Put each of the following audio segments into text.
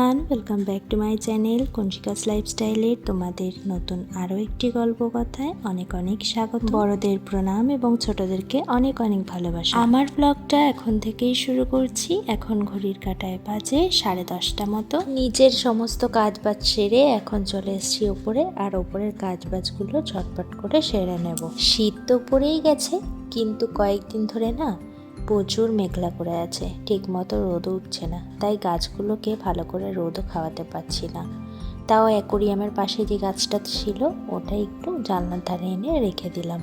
Everyone, welcome back to my channel কঞ্চিকাস লাইফস্টাইলের তোমাদের নতুন আরও একটি গল্প কথায় অনেক অনেক স্বাগত। বড়দের প্রণাম এবং ছোটদেরকে অনেক অনেক ভালোবাসা। আমার ব্লগটা এখন থেকেই শুরু করছি। এখন ঘড়ির কাঁটায় বাজে 10:30 মতো। নিজের সমস্ত কাজবাজ সেরে এখন চলে এসেছি ওপরে, আর ওপরের কাজবাজগুলো ঝটপট করে সেরে নেব। শীত তো পড়েই গেছে, কিন্তু কয়েকদিন ধরে না প্রচুর মেঘলা করে আছে, ঠিক মতো রোদ উঠছে না, তাই গাছগুলোকে ভালো করে রোদও খাওয়াতে পারছি না। তাও অ্যাকোরিয়ামের পাশে যে গাছটা ছিল ওটা একটু জানলার ধারে এনে রেখে দিলাম,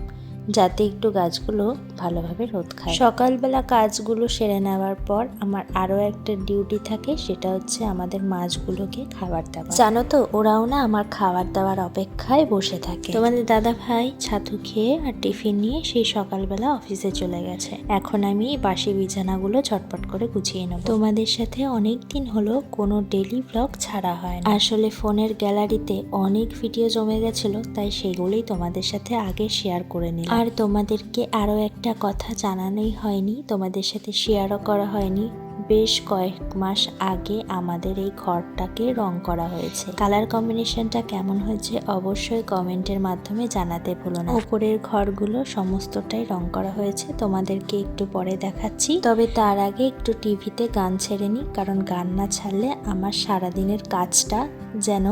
যাতে একটু গাছগুলো ভালোভাবে রোদ খায়। সকালবেলা কাজগুলো সেরে নেওয়ার পর আমার আরও একটা ডিউটি থাকে, সেটা হচ্ছে আমাদের মাছগুলোকে খাবার দেওয়া। জানো তো, ওরাও না আমার খাবার দাবার অপেক্ষায় বসে থাকে। তোমাদের দাদা ভাই ছাতু খেয়ে আর টিফিন নিয়ে সেই সকালবেলা অফিসে চলে গেছে। এখন আমি বাসি বিছানাগুলো ঝটপট করে গুছিয়ে নেব। তোমাদের সাথে অনেক দিন হলো কোনো ডেইলি ব্লগ ছাড়া হয় না। আসলে ফোনের গ্যালারিতে অনেক ভিডিও জমে গেছিল, তাই সেগুলোই তোমাদের সাথে আগে শেয়ার করে নিলাম। আর তোমাদেরকে আরও একটা কথা জানানোই হয়নি, তোমাদের সাথে শেয়ারও করা হয়নি। বেশ কয়েক মাস আগে আমাদের এই ঘরটাকে রং করা হয়েছে। কালার কম্বিনেশনটা কেমন হয়েছে অবশ্যই কমেন্টের মাধ্যমে জানাতে ভুলো না। উপরের ঘরগুলো সমস্তটাই রং করা হয়েছে, তোমাদেরকে একটু পরে দেখাচ্ছি। তবে তার আগে একটু টিভিতে গান ছেড়ে নিই, কারণ গান না ছাড়লে আমার সারাদিনের কাজটা যেন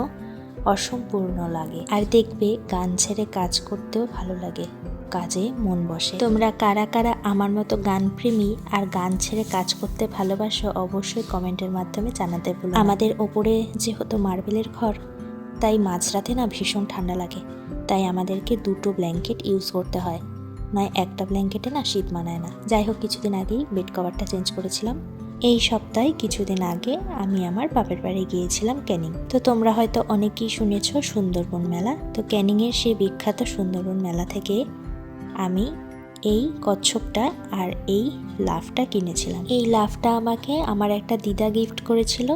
অসম্পূর্ণ লাগে। আর দেখবে গান ছেড়ে কাজ করতেও ভালো লাগে, কাজে মন বসে। তোমরা কারা কারা আমার মতো গান প্রেমী আর গান ছেড়ে কাজ করতে ভালোবাসো অবশ্যই কমেন্টের মাধ্যমে জানাতে ভুলো না। আমাদের ওপরে যেহেতু মার্বেলের ঘর, তাই মাঝরাতে না ভীষণ ঠান্ডা লাগে, তাই আমাদেরকে দুটো ব্ল্যাঙ্কেট ইউজ করতে হয়, নয় একটা ব্ল্যাঙ্কেটে না শীত মানায় না। যাই হোক, কিছুদিন আগেই বেড কভারটা চেঞ্জ করেছিলাম। এই সপ্তাহে কিছুদিন আগে আমি আমার বাপের বাড়ি গিয়েছিলাম ক্যানিং। তো তোমরা হয়তো অনেকেই শুনেছ সুন্দরবন মেলা। তো ক্যানিংয়ের সেই বিখ্যাত সুন্দরবন মেলা থেকে আমি এই কচ্ছপটা আর এই লাফটা কিনেছিলাম। এই লাফটা আমাকে আমার একটা দিদা গিফট করেছিল,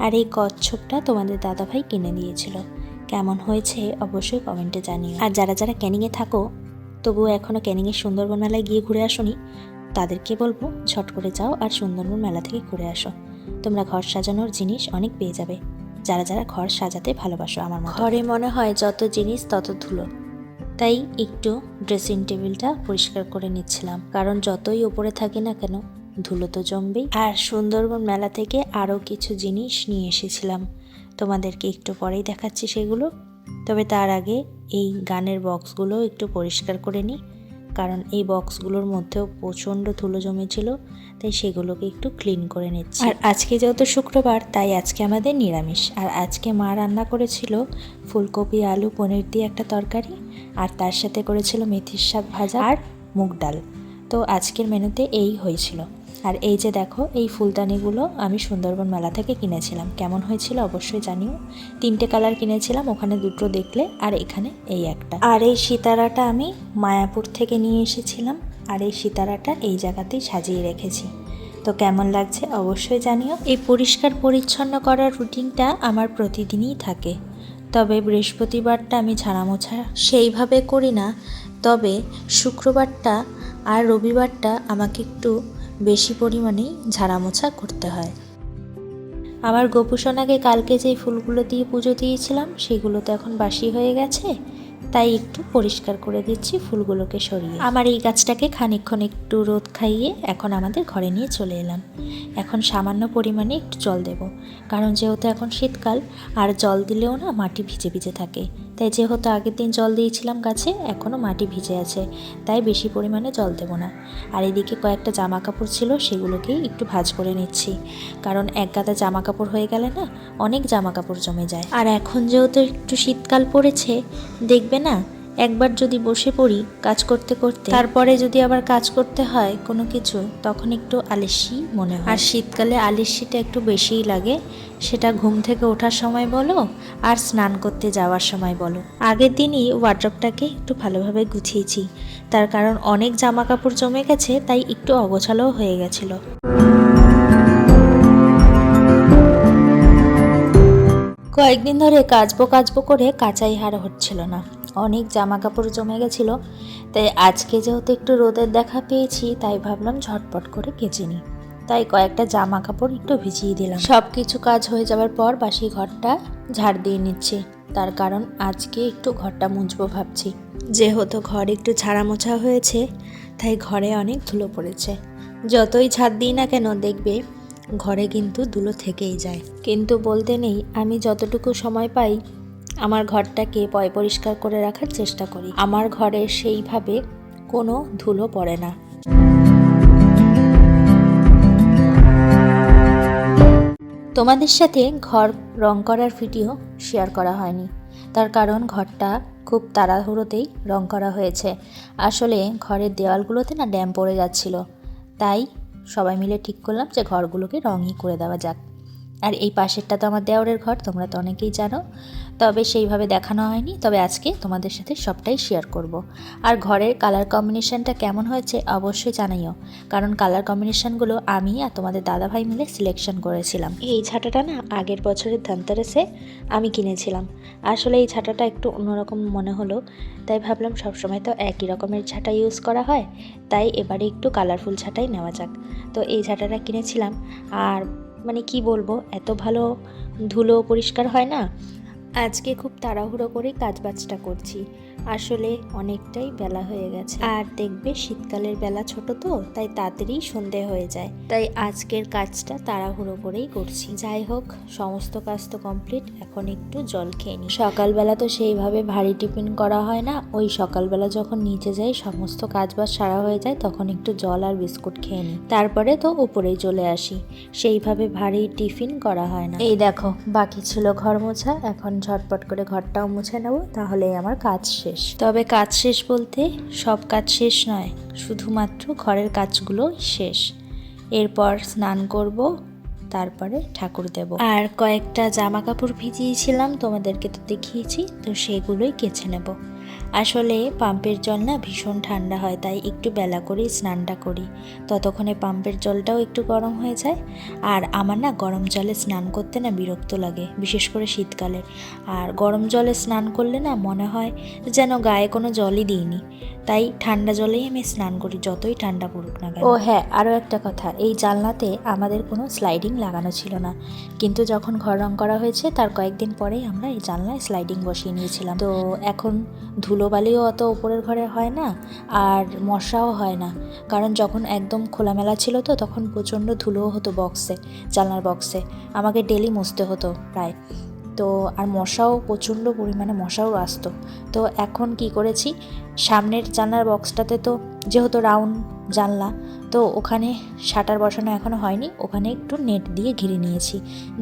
আর এই কচ্ছপটা তোমাদের দাদাভাই কিনে দিয়েছিল। কেমন হয়েছে অবশ্যই কমেন্টে জানিও। আর যারা যারা ক্যানিংয়ে থাকো তবুও এখনও ক্যানিংয়ের সুন্দরবন মেলায় গিয়ে ঘুরে আসোনি, তাদেরকে বলবো ঝট করে যাও আর সুন্দরবন মেলা থেকে ঘুরে আসো। তোমরা ঘর সাজানোর জিনিস অনেক পেয়ে যাবে, যারা যারা ঘর সাজাতে ভালোবাসো আমার মতো। ঘরে মনে হয় যত জিনিস তত ধুলো, তাই একটু ড্রেসিং টেবিলটা পরিষ্কার করে নিচ্ছিলাম, কারণ যতই ওপরে থাকি না কেন ধুলো তো জমবেই। আর সুন্দরবন মেলা থেকে আরও কিছু জিনিস নিয়ে এসেছিলাম, তোমাদেরকে একটু পরেই দেখাচ্ছি সেগুলো। তবে তার আগে এই গানের বক্সগুলো একটু পরিষ্কার করে নিই, কারণ এই বক্সগুলোর মধ্যেও প্রচণ্ড ধুলো জমেছিল, তাই সেগুলোকে একটু ক্লিন করে নিচ্ছি। আর আজকে যেহেতু শুক্রবার, তাই আজকে আমাদের নিরামিষ। আর আজকে মা রান্না করেছিল ফুলকপি আলু পনির দিয়ে একটা তরকারি, আর তার সাথে করেছিল মেথির শাক ভাজা আর মুগ ডাল। তো আজকের মেনুতে এই হয়েছিল। আর এই যে দেখো, এই ফুলদানিগুলো আমি সুন্দরবন মেলা থেকে কিনেছিলাম। কেমন হয়েছিল অবশ্যই জানিও। 3টে কালার কিনেছিলাম, ওখানে 2টো দেখলে, আর এখানে এই একটা। আর এই সিতারাটা আমি মায়াপুর থেকে নিয়ে এসেছিলাম, আর এই সিতারাটা এই জায়গাতেই সাজিয়ে রেখেছি। তো কেমন লাগছে অবশ্যই জানিও। এই পরিষ্কার পরিচ্ছন্ন করার রুটিনটা আমার প্রতিদিনই থাকে, তবে বৃহস্পতিবারটা আমি ঝাড়া মোছা সেইভাবে করি না, তবে শুক্রবারটা আর রবিবারটা আমাকে একটু বেশি পরিমাণেই ঝাড়া মোছা করতে হয়। আমার গোপুসোনাকে কালকে যে ফুলগুলো দিয়ে পুজো দিয়েছিলাম সেগুলো তো এখন বাসি হয়ে গেছে, তাই একটু পরিষ্কার করে দিচ্ছি ফুলগুলোকে সরিয়ে। আমার এই গাছটাকে খানিকক্ষণ একটু রোদ খাইয়ে এখন আমাদের ঘরে নিয়ে চলে এলাম। এখন সামান্য পরিমাণে একটু জল দেব, কারণ যেহেতু এখন শীতকাল, আর জল দিলেও না মাটি ভিজে ভিজে থাকে, তাই যেহেতু আগের দিন জল দিয়েছিলাম গাছে, এখনও মাটি ভিজে আছে, তাই বেশি পরিমাণে জল দেব না। আর এদিকে কয়েকটা জামা কাপড় ছিল, সেগুলোকেই একটু ভাঁজ করে নিচ্ছি, কারণ এক গাদা জামা কাপড় হয়ে গেলে না অনেক জামা কাপড় জমে যায়। আর এখন যেহেতু একটু শীতকাল পড়েছে, দেখবে না একবার যদি বসে পড়ি কাজ করতে করতে, তারপরে যদি আবার কাজ করতে হয় কোনো কিছু, তখন একটু আলস্যি মনে হয়। আর শীতকালে আলস্যিটা একটু বেশিই লাগে, সেটা ঘুম থেকে ওঠার সময় বলো আর স্নান করতে যাওয়ার সময় বলো। আগের দিনই ওয়ার্ড্রপটাকে একটু ভালোভাবে গুছিয়েছি, তার কারণ অনেক জামা কাপড় জমে গেছে, তাই একটু অগোছালোও হয়ে গেছিলো। কয়েকদিন ধরে কাচবো করে কাচাই হার হচ্ছিল না, অনেক জামা কাপড় জমে গেছিলো, তাই আজকে যেহেতু একটু রোদের দেখা পেয়েছি, তাই ভাবলাম ঝটপট করে কেচে নিই। তাই কয়েকটা জামা কাপড় একটু ভিজিয়ে দিলাম। সব কিছু কাজ হয়ে যাওয়ার পর বাসি ঘরটা ঝাড় দিয়ে নিচ্ছি, তার কারণ আজকে একটু ঘরটা মুছবো ভাবছি। যেহেতু ঘর একটু ঝাড়া মোছা হয়েছে তাই ঘরে অনেক ধুলো পড়েছে। যতই ঝাড় দিই না কেন দেখবে ঘরে কিন্তু ধুলো থেকেই যায়। কিন্তু বলতে নেই, আমি যতটুকু সময় পাই আমার ঘরটাকে পরিষ্কার করে রাখার চেষ্টা করি। আমার ঘরে সেইভাবে কোনো ধুলো পড়ে না। তোমাদের সাথে ঘর রং করার ভিডিও শেয়ার করা হয়নি, তার কারণ ঘরটা খুব তাড়াহুড়োতেই রং করা হয়েছে। আসলে ঘরের দেওয়ালগুলোতে না ড্যাম পড়ে যাচ্ছিল, তাই সবাই মিলে ঠিক করলাম যে ঘরগুলোকে রঙই করে দেওয়া যাক। আর এই পাশেরটা তো আমার দেওরের ঘর, তোমরা তো অনেকেই জানো, তবে সেইভাবে দেখানো হয়নি। তবে আজকে তোমাদের সাথে সবটাই শেয়ার করব। আর ঘরের কালার কম্বিনেশনটা কেমন হয়েছে অবশ্যই জানাইও, কারণ কালার কম্বিনেশনগুলো আমি আর তোমাদের দাদাভাই মিলে সিলেকশন করেছিলাম। এই ঝাঁটাটা না আগের বছরের ধানতেরাসে আমি কিনেছিলাম। আসলে এই ঝাঁটাটা একটু অন্যরকম মনে হলো, তাই ভাবলাম সবসময় তো একই রকমের ঝাঁটা ইউজ করা হয়, তাই এবারে একটু কালারফুল ঝাঁটাই নেওয়া যাক। তো এই ঝাঁটাটা কিনেছিলাম, আর মানে কি বলবো, এত ভালো ধুলো পরিষ্কার হয় না। আজকে খুব তাড়াহুড়ো করে কাজবাজটা করছি, আসলে অনেকটাই বেলা হয়ে গেছে। আর দেখবে শীতকালের বেলা ছোট তো, তাই তাড়াতাড়ি সন্ধে হয়ে যায়, তাই আজকের কাজটা তাড়াহুড়ো করেই করছি। যাই হোক, সমস্ত কাজ তো কমপ্লিট, এখন একটু জল খেয়ে নিই। সকালবেলা তো সেইভাবে ভারী টিফিন করা হয় না, ওই সকালবেলা যখন নিচে যাই সমস্ত কাজবাজ সারা হয়ে যায় তখন একটু জল আর বিস্কুট খেয়ে নিই, তারপরে তো উপরেই চলে আসি। সেইভাবে ভারী টিফিন করা হয় না। এই দেখো, বাকি ছিল ঘর মোছা, এখন ঝটপট করে ঘরটাও মুছে নেব, তাহলেই আমার কাজ শেষ। তবে কাজ শেষ বলতে সব কাজ শেষ নয়, শুধুমাত্র ঘরের কাজগুলো শেষ। এরপর স্নান করব, তারপরে ঠাকুর দেব। আর কয়েকটা জামা কাপড় ভিজিয়েছিলাম, তোমাদেরকে তো দেখিয়েছি, তো সেগুলোই কেচে নেব। আসলে পাম্পের জল না ভীষণ ঠান্ডা হয়, তাই একটু বেলা করেই স্নানটা করি, ততক্ষণে পাম্পের জলটাও একটু গরম হয়ে যায়। আর আমার না গরম জলে স্নান করতে না বিরক্ত লাগে, বিশেষ করে শীতকালে। আর গরম জলে স্নান করলে না মনে হয় যেন গায়ে কোনো জলই দিইনি, তাই ঠান্ডা জলেই আমি স্নান করি, যতই ঠান্ডা পড়ুক না কেন। ও হ্যাঁ, আরও একটা কথা, এই জানলাতে আমাদের কোনো স্লাইডিং লাগানো ছিল না, কিন্তু যখন ঘর রং করা হয়েছে তার কয়েকদিন পরেই আমরা এই জানলায় স্লাইডিং বসিয়ে নিয়েছিলাম। তো এখন ধুলোবালিও অত উপরের ঘরে হয় না, আর মশাও হয় না, কারণ যখন একদম খোলামেলা ছিল তো তখন প্রচণ্ড ধুলোও হতো বক্সে, জানলার বক্সে, আমাকে ডেলি মুছতে হতো প্রায়। তো আর মশাও প্রচণ্ড পরিমাণে মশাও আসতো। তো এখন কি করেছি, সামনের জানলার বক্সটাতে তো যেহেতু রাউন্ড জানলা, তো ওখানে শাটার বসানো এখনও হয়নি, ওখানে একটু নেট দিয়ে ঘিরে নিয়েছি,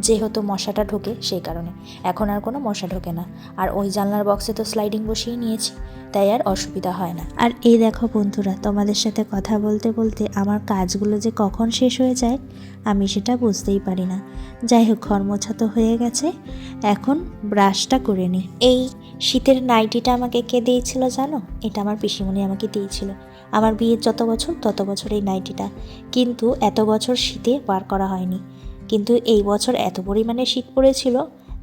যেহেতু মশাটা ঢোকে সেই কারণে। এখন আর কোনো মশা ঢোকে না, আর ওই জানলার বক্সে তো স্লাইডিং বসিয়ে নিয়েছি, তাই আর অসুবিধা হয় না। আর এই দেখো বন্ধুরা, তোমাদের সাথে কথা বলতে বলতে আমার কাজগুলো যে কখন শেষ হয়ে যায় আমি সেটা বুঝতেই পারি না। যাই হোক, ঘর মোছা তো হয়ে গেছে, এখন ব্রাশটা করে নিই। এই শীতের নাইটিটা আমাকে কে দিয়েছিল জানো? এটা আমার পিসিমণি আমাকে দিয়েছিল, আমার বিয়ের যত বছর তত বছর এই নাইটিটা, কিন্তু এত বছর শীতে বার করা হয়নি। কিন্তু এই বছর এত পরিমাণে শীত পড়েছিল,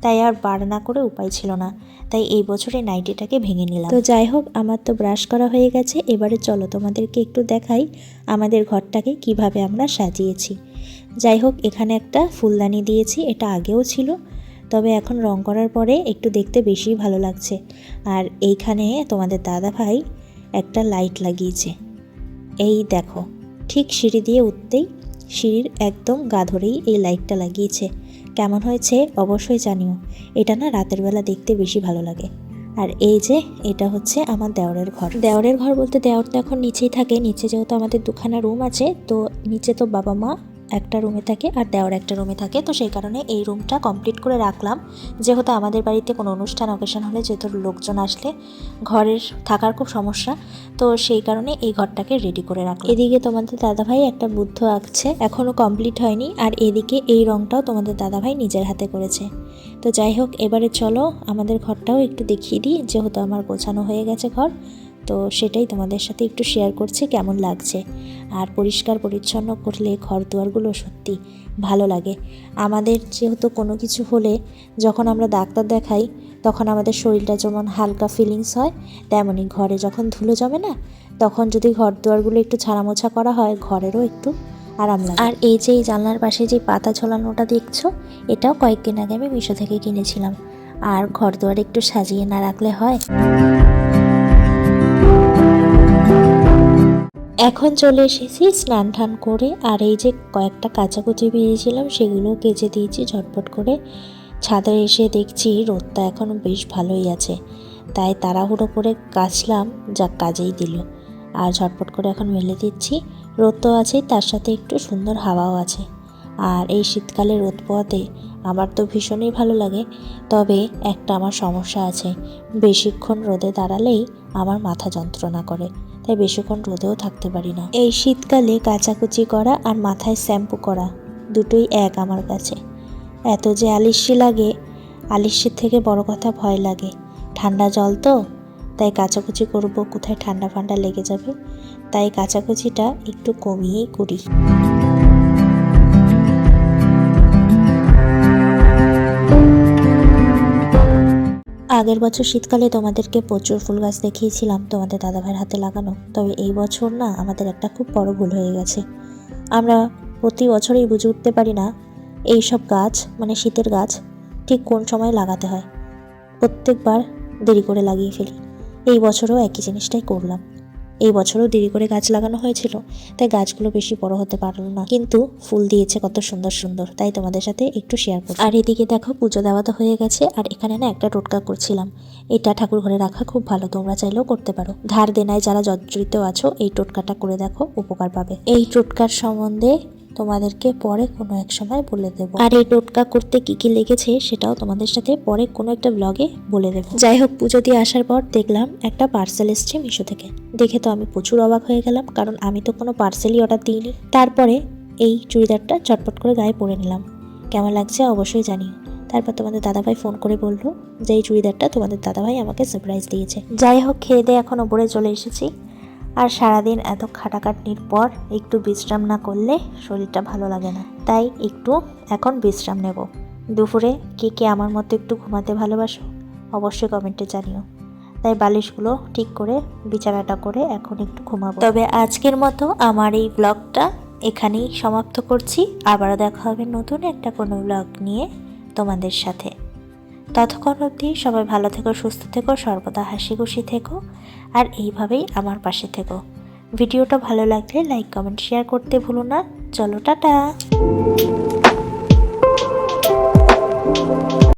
তাই আর বার না করে উপায় ছিল না, তাই এই বছর এই নাইটিটাকে ভেঙে নিলাম। তো যাই হোক, আমার তো ব্রাশ করা হয়ে গেছে, এবারে চলো তোমাদেরকে একটু দেখাই আমাদের ঘরটাকে কিভাবে আমরা সাজিয়েছি। যাই হোক, এখানে একটা ফুলদানি দিয়েছি, এটা আগেও ছিল, তবে এখন রং করার পরে একটু দেখতে বেশি ভালো লাগছে। আর এইখানে তোমাদের দাদাভাই একটা লাইট লাগিয়েছে, এই দেখো, ঠিক সিঁড়ি দিয়ে উঠতেই সিঁড়ির একদম গা ধরেই এই লাইটটা লাগিয়েছে। কেমন হয়েছে অবশ্যই জানিও, এটা না রাতের বেলা দেখতে বেশি ভালো লাগে। আর এই যে এটা হচ্ছে আমার দেওরের ঘর। দেওরের ঘর বলতে দেওর তো এখন নিচেই থাকে, নিচে যেহেতু আমাদের দুখানা রুম আছে, তো নিচে তো বাবা মা একটা রুমে থাকে আর দেওর একটা রুমে থাকে, তো সেই কারণে এই রুমটা কমপ্লিট করে রাখলাম। যেহেতু আমাদের বাড়িতে কোনো অনুষ্ঠান অকেশন হলে, যেহেতু লোকজন আসলে ঘরের থাকার খুব সমস্যা, তো সেই কারণে এই ঘরটাকে রেডি করে রাখলাম। এদিকে তোমাদের দাদাভাই একটা বুদ্ধ আঁকছে, এখনও কমপ্লিট হয়নি, আর এদিকে এই রংটাও তোমাদের দাদাভাই নিজের হাতে করেছে। তো যাই হোক, এবারে চলো আমাদের ঘরটাও একটু দেখিয়ে দিই, যেহেতু আমার গোছানো হয়ে গেছে ঘর, তো সেটাই তোমাদের সাথে একটু শেয়ার করছি কেমন লাগছে। আর পরিষ্কার পরিচ্ছন্ন করলে ঘর দুয়ারগুলো সত্যি ভালো লাগে। আমাদের যেহেতু কোনো কিছু হলে যখন আমরা ডাক্তার দেখাই তখন আমাদের শরীরটা যেমন হালকা ফিলিংস হয়, তেমনই ঘরে যখন ধুলো জমে না, তখন যদি ঘর দুয়ারগুলো একটু ঝাড়ামোছা করা হয়, ঘরেরও একটু আরাম লাগে। আর এই যে এই জানলার পাশে যে পাতা ঝোলানোটা দেখছো, এটাও কয়েকদিন আগে আমি মিশো থেকে কিনেছিলাম। আর ঘর দুয়ারে একটু সাজিয়ে না রাখলে হয়। এখন চলে এসেছি স্নান টান করে, আর এই যে কয়েকটা কাচাকুচি ভিজিয়েছিলাম সেগুলো কেচে দিয়েছি ঝটপট করে। ছাদে এসে দেখছি রোদটা এখন বেশ ভালোই আছে, তাই তাড়াহুড়ো করে কাচলাম, যা কাজেই দিল। আর ঝটপট করে এখন মেলে দিচ্ছি। রোদ তো আছেই, তার সাথে একটু সুন্দর হাওয়াও আছে। আর এই শীতকালে রোদ পোয়াতে আমার তো ভীষণই ভালো লাগে। তবে একটা আমার সমস্যা আছে, বেশিক্ষণ রোদে দাঁড়ালেই আমার মাথা যন্ত্রণা করে, তাই বেশিক্ষণ রোদেও থাকতে পারি না। এই শীতকালে কাচাকুচি করা আর মাথায় শ্যাম্পু করা দুটোই এক আমার কাছে। এত যে আলিস্যি লাগে, আলিস্যির থেকে বড় কথা ভয় লাগে। ঠান্ডা জল তো, তাই কাচাকুচি করব, কোথায় ঠান্ডা ফান্ডা লেগে যাবে, তাই কাচাকুচিটা একটু কমিয়েই করি। আগের বছর শীতকালে তোমাদেরকে প্রচুর ফুল গাছ দেখিয়েছিলাম তোমাদের দাদাভাইয়ের হাতে লাগানো। তবে এই বছর না, আমাদের একটা খুব বড় ভুল হয়ে গেছে। আমরা প্রতি বছরই বুঝে উঠতে পারি না এই সব গাছ, মানে শীতের গাছ, ঠিক কোন সময় লাগাতে হয়। প্রত্যেকবার দেরি করে লাগিয়ে ফেলি। এই বছরও একই জিনিসটাই করলাম। এই বছরও দেরি করে গাছ লাগানো হয়েছিল, তাই গাছগুলো বেশি বড় হতে পারলো না, কিন্তু ফুল দিয়েছে কত সুন্দর সুন্দর, তাই তোমাদের সাথে একটু শেয়ার করছি। আর এদিকে দেখো পুজো দেওয়া তো হয়ে গেছে, আর এখানে না একটা টোটকা করছিলাম। এটা ঠাকুর ঘরে রাখা খুব ভালো, তোমরা চাইলেও করতে পারো। ধার দেনায় যারা জর্জরিত আছো, এই টোটকাটা করে দেখো, উপকার পাবে। এই টোটকার সম্বন্ধে তোমাদেরকে পরে কোনো এক সময় বলে দেবো। আর এই টোটকা করতে কি কি লেগেছে সেটাও তোমাদের সাথে পরে কোনো একটা ব্লগে বলে দেবো। যাই হোক, পুজো দিয়ে আসার পর দেখলাম একটা পার্সেল এসছে মিশো থেকে। দেখে তো আমি প্রচুর অবাক হয়ে গেলাম, কারণ আমি তো কোনো পার্সেলই অর্ডার দিইনি। তারপরে এই চুড়িদারটা চটপট করে গায়ে পরে নিলাম। কেমন লাগছে অবশ্যই জানি। তারপর তোমাদের দাদাভাই ফোন করে বললো যে এই চুড়িদারটা তোমাদের দাদাভাই আমাকে সারপ্রাইজ দিয়েছে। যাই হোক, খেয়ে দিয়ে এখন ওপরে চলে এসেছি। আর সারাদিন এত খাটাখাটনির পর একটু বিশ্রাম না করলে শরীরটা ভালো লাগে না, তাই একটু এখন বিশ্রাম নেব। দুপুরে কে কে আমার মতো একটু ঘুমাতে ভালোবাসো অবশ্যই কমেন্টে জানিও। তাই বালিশগুলো ঠিক করে বিছানাটা করে এখন একটু ঘুমাবো। তবে আজকের মতো আমার এই ব্লগটা এখানেই সমাপ্ত করছি। আবারও দেখা হবে নতুন একটা কোনো ব্লগ নিয়ে তোমাদের সাথে। ততক্ষণ অবধি সবাই ভালো থেকো, সুস্থ থেকো, সর্বদা হাসি খুশি থেকো, আর এইভাবেই আমার পাশে থেকো। ভিডিওটা ভালো লাগলে লাইক কমেন্ট শেয়ার করতে ভুলো না। চলো, টাটা।